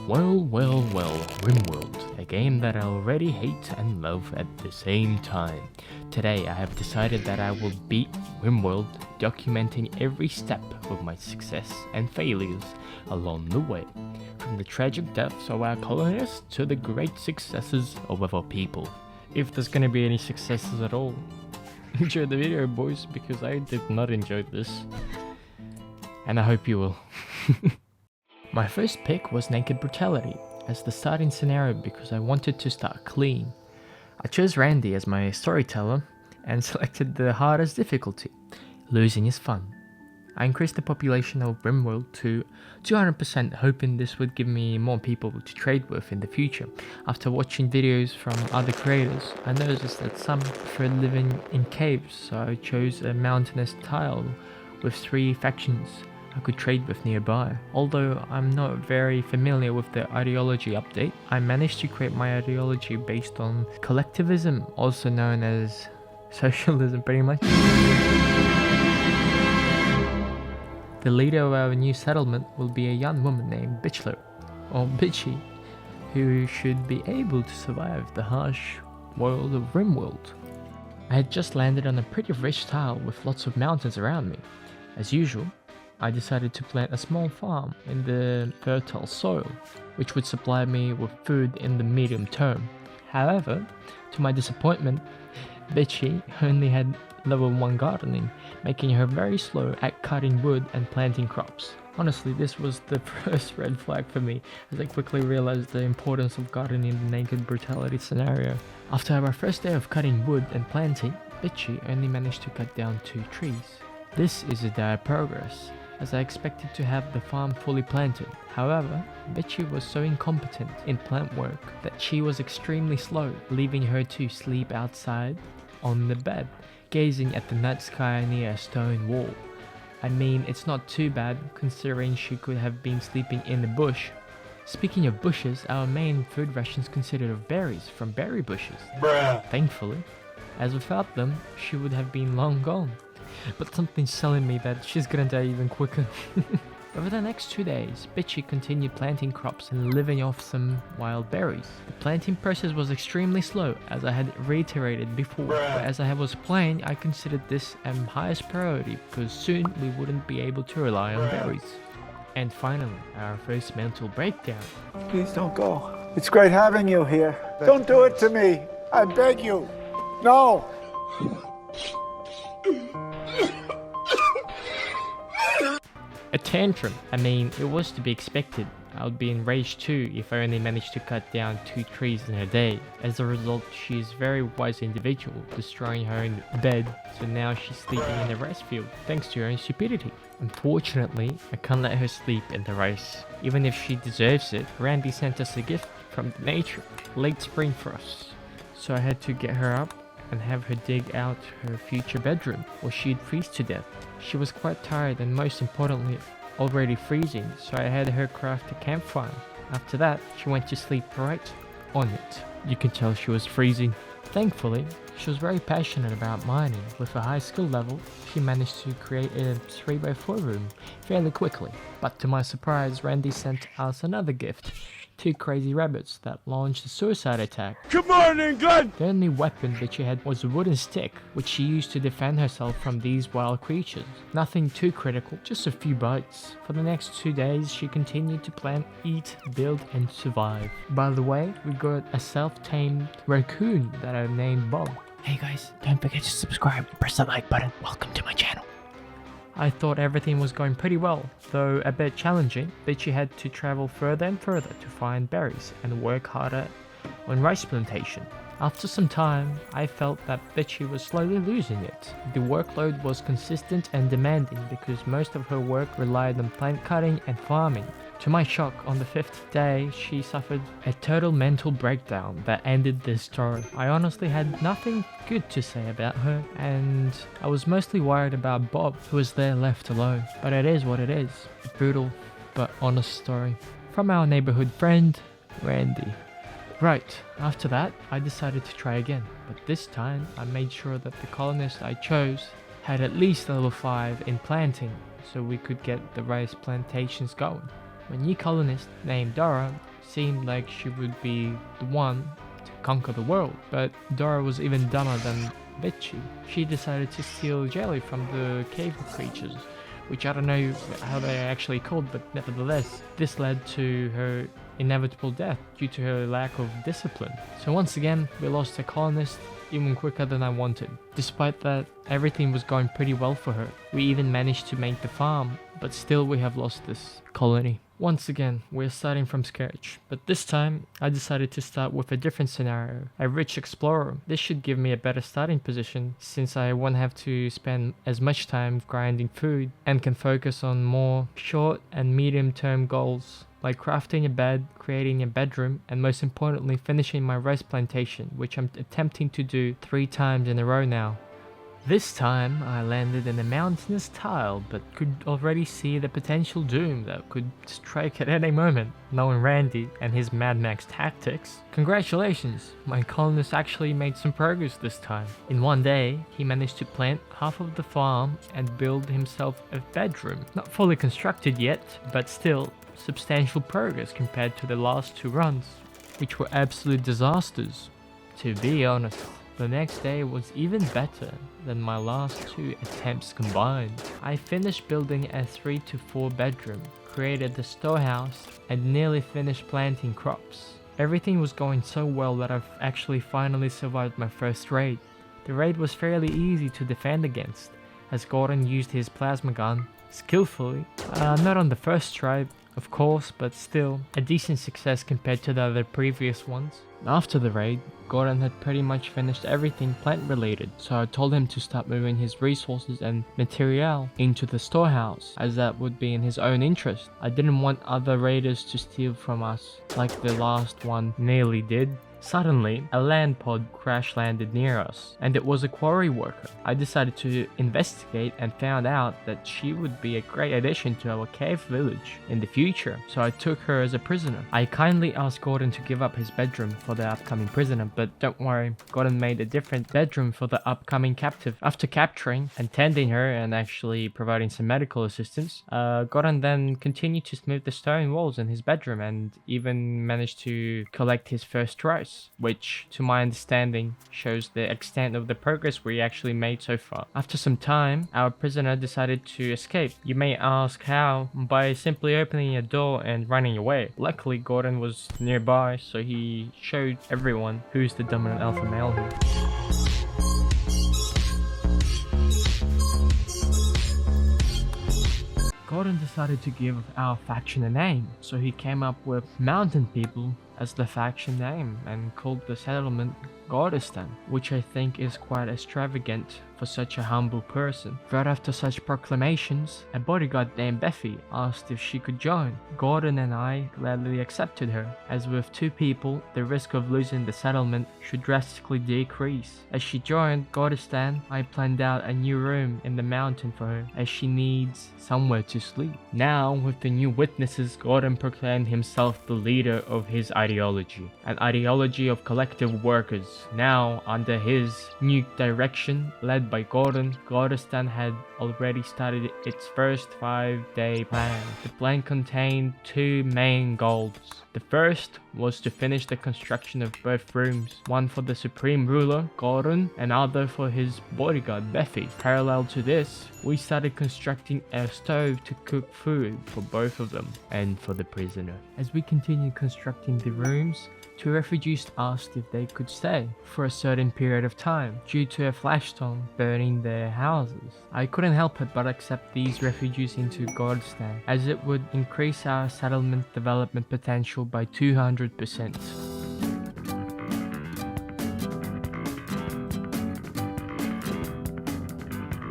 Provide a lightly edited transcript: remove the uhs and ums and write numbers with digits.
Well, Rimworld, a game that I already hate and love at the same time. Today I have decided that I will beat Rimworld, documenting every step of my success and failures along the way, from the tragic deaths of our colonists to the great successes of other people. If there's gonna be any successes at all. Enjoy the video, boys, because I did not enjoy this. And I hope you will. My first pick was Naked Brutality as the starting scenario because I wanted to start clean. I chose Randy as my storyteller and selected the hardest difficulty. Losing is fun. I increased the population of Rimworld to 200%, hoping this would give me more people to trade with in the future. After watching videos from other creators, I noticed that some prefer living in caves, so I chose a mountainous tile with 3 factions I could trade with nearby. Although I'm not very familiar with the ideology update, I managed to create my ideology based on collectivism, also known as socialism pretty much. The leader of our new settlement will be a young woman named Bitchler, or Bitchy, who should be able to survive the harsh world of Rimworld. I had just landed on a pretty rich tile with lots of mountains around me. As usual, I decided to plant a small farm in the fertile soil, which would supply me with food in the medium term. However, to my disappointment, Bitchy only had level 1 gardening, making her very slow at cutting wood and planting crops. Honestly, this was the first red flag for me, as I quickly realized the importance of gardening in the Naked Brutality scenario. After our first day of cutting wood and planting, Bitchy only managed to cut down 2 trees. This is a dire progress, as I expected to have the farm fully planted. However, Bitchy was so incompetent in plant work that she was extremely slow, leaving her to sleep outside on the bed, gazing at the night sky near a stone wall. I mean, it's not too bad considering she could have been sleeping in the bush. Speaking of bushes, our main food rations consisted of berries from berry bushes. Thankfully, as without them, she would have been long gone. But something's telling me that she's gonna die even quicker. Over the next 2 days, Bitchy continued planting crops and living off some wild berries. The planting process was extremely slow, as I had reiterated before, but as I was playing, I considered this highest priority because soon we wouldn't be able to rely on berries. And finally, our first mental breakdown. Please don't go. It's great having you here. Don't do it to me. I beg you. No. A tantrum. I mean, it was to be expected. I would be enraged too if I only managed to cut down 2 trees in a day. As a result, she is a very wise individual, destroying her own bed, so now she's sleeping in the rice field, thanks to her own stupidity. Unfortunately, I can't let her sleep in the rice. Even if she deserves it, Randy sent us a gift from nature, late spring frost. So I had to get her up and have her dig out her future bedroom, or she'd freeze to death. She was quite tired and most importantly, already freezing, so I had her craft a campfire. After that, she went to sleep right on it. You can tell she was freezing. Thankfully, she was very passionate about mining. With a high skill level, she managed to create a 3x4 room fairly quickly. But to my surprise, Randy sent us another gift. 2 crazy rabbits that launched a suicide attack. Come on, England! The only weapon that she had was a wooden stick, which she used to defend herself from these wild creatures. Nothing too critical, just a few bites. For the next 2 days, she continued to plant, eat, build, and survive. By the way, we got a self-tamed raccoon that I named Bob. Hey guys, don't forget to subscribe and press the like button. Welcome to my channel. I thought everything was going pretty well, though a bit challenging. Bitchy had to travel further and further to find berries and work harder on rice plantation. After some time, I felt that Bitchy was slowly losing it. The workload was consistent and demanding because most of her work relied on plant cutting and farming. To my shock, on the 5th day, she suffered a total mental breakdown that ended this story. I honestly had nothing good to say about her, and I was mostly worried about Bob, who was there left alone. But it is what it is. A brutal but honest story. From our neighborhood friend, Randy. Right, after that, I decided to try again, but this time I made sure that the colonist I chose had at least level 5 in planting, so we could get the rice plantations going. My new colonist named Dora seemed like she would be the one to conquer the world. But Dora was even dumber than Bitchy. She decided to steal jelly from the cave creatures, which I don't know how they're actually called, but nevertheless, this led to her inevitable death due to her lack of discipline. So once again, we lost a colonist even quicker than I wanted. Despite that, everything was going pretty well for her. We even managed to make the farm, but still we have lost this colony. Once again, we're starting from scratch, but this time I decided to start with a different scenario, a rich explorer. This should give me a better starting position since I won't have to spend as much time grinding food and can focus on more short and medium term goals like crafting a bed, creating a bedroom, and most importantly finishing my rice plantation, which I'm attempting to do 3 times in a row now. This time I landed in a mountainous tile, but could already see the potential doom that could strike at any moment. Knowing Randy and his Mad Max tactics, congratulations, my colonist actually made some progress this time. In one day, he managed to plant half of the farm and build himself a bedroom. Not fully constructed yet, but still substantial progress compared to the last 2 runs, which were absolute disasters. To be honest, the next day was even better than my last 2 attempts combined. I finished building a 3 to 4 bedroom, created the storehouse, and nearly finished planting crops. Everything was going so well that I've actually finally survived my first raid. The raid was fairly easy to defend against, as Gordon used his plasma gun skillfully. Not on the first try, of course, but still a decent success compared to the other previous ones. After the raid, Gordon had pretty much finished everything plant related, so I told him to start moving his resources and material into the storehouse, as that would be in his own interest. I didn't want other raiders to steal from us, like the last one nearly did. Suddenly, a land pod crash landed near us, and it was a quarry worker. I decided to investigate and found out that she would be a great addition to our cave village in the future, so I took her as a prisoner. I kindly asked Gordon to give up his bedroom for the upcoming prisoner, but don't worry, Gordon made a different bedroom for the upcoming captive. After capturing and tending her and actually providing some medical assistance, Gordon then continued to smooth the stone walls in his bedroom and even managed to collect his first rice, which to my understanding shows the extent of the progress we actually made so far. After some time, our prisoner decided to escape. You may ask how? By simply opening a door and running away. Luckily, Gordon was nearby, so he showed everyone who's the dominant alpha male here. Gordon decided to give our faction a name, so he came up with Mountain People as the faction name and called the settlement Gordistan, which I think is quite extravagant for such a humble person. Right after such proclamations, a bodyguard named Beffy asked if she could join. Gordon and I gladly accepted her, as with 2 people, the risk of losing the settlement should drastically decrease. As she joined Gordistan, I planned out a new room in the mountain for her, as she needs somewhere to sleep. Now, with the new witnesses, Gordon proclaimed himself the leader of his ideology, an ideology of collective workers. Now, under his new direction, led by Gordon, Gordistan had already started its first 5-day plan. The plan contained 2 main goals. The first was to finish the construction of both rooms, one for the Supreme Ruler, Gordon, and other for his bodyguard, Beffy. Parallel to this, we started constructing a stove to cook food for both of them and for the prisoner. As we continued constructing the rooms, 2 refugees asked if they could stay for a certain period of time due to a flash storm burning their houses. I couldn't help it but accept these refugees into Gordistan, as it would increase our settlement development potential by 200%.